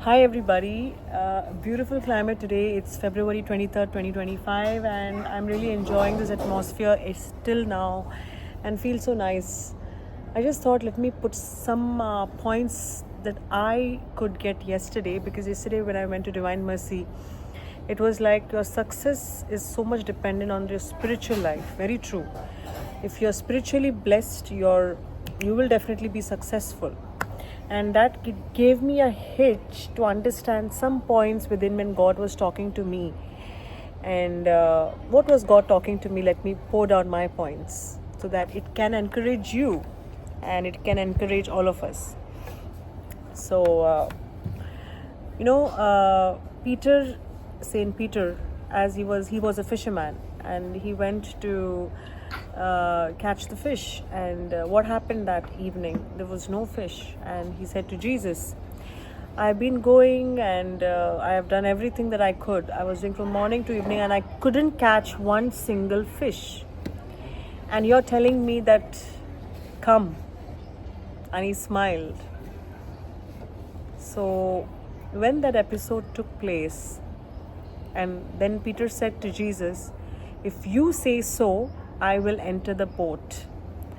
Hi everybody, beautiful climate today. It's February 23rd, 2025 and I'm really enjoying this atmosphere. It's still now and feels so nice. I just thought let me put some points that I could get yesterday, because yesterday when I went to Divine Mercy, it was like your success is so much dependent on your spiritual life. Very true. If you're spiritually blessed, you will definitely be successful. And that gave me a hitch to understand some points within when God was talking to me. And what was God talking to me? Let me pour down my points so that it can encourage you and it can encourage all of us. So, Saint Peter, as he was a fisherman, and he went to catch the fish. And what happened that evening? There was no fish, and he said to Jesus, I've been going and I have done everything that I could. I was doing from morning to evening and I couldn't catch one single fish. And you're telling me that, come. And he smiled. So when that episode took place, and then Peter said to Jesus, if you say so, I will enter the boat.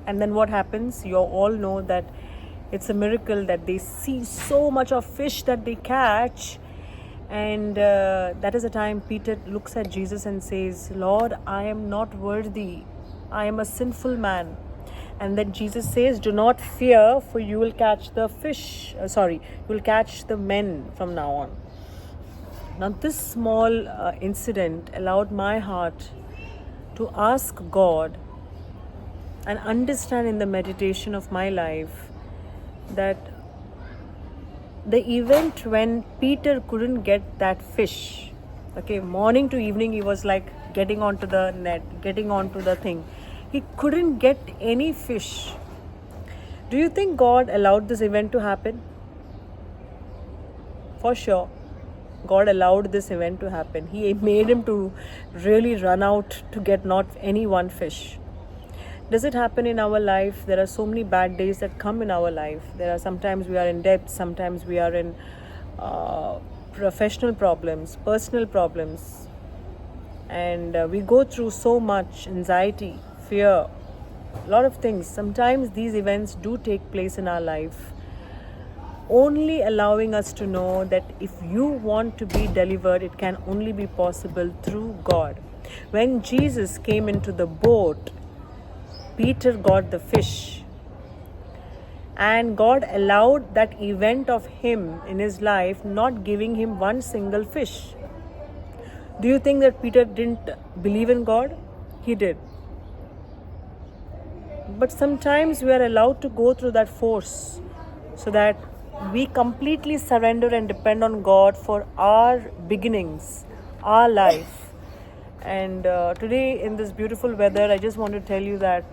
And then what happens? You all know that it's a miracle that they see so much of fish that they catch. And that is the time Peter looks at Jesus and says, Lord, I am not worthy. I am a sinful man. And then Jesus says, do not fear, for you will catch the fish. You will catch the men from now on. Now this small incident allowed my heart to ask God and understand in the meditation of my life that the event when Peter couldn't get that fish, morning to evening he was like getting onto the net, getting onto the thing. He couldn't get any fish. Do you think God allowed this event to happen? For sure. God allowed this event to happen. He made him to really run out to get not any one fish. Does it happen in our life? There are so many bad days that come in our life. There are sometimes we are in debt, sometimes we are in professional problems, personal problems. And we go through so much anxiety, fear, a lot of things. Sometimes these events do take place in our life, only allowing us to know that if you want to be delivered, it can only be possible through God. When Jesus came into the boat, Peter got the fish. And God allowed that event of him in his life, not giving him one single fish. Do you think that Peter didn't believe in God? He did. But sometimes we are allowed to go through that force so that we completely surrender and depend on God for our beginnings, our life. And today in this beautiful weather, I just want to tell you that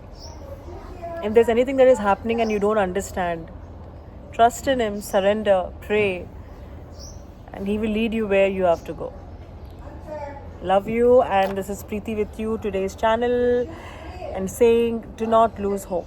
if there's anything that is happening and you don't understand, trust in Him, surrender, pray, and He will lead you where you have to go. Love you, and this is Preeti with you, today's channel, and saying do not lose hope.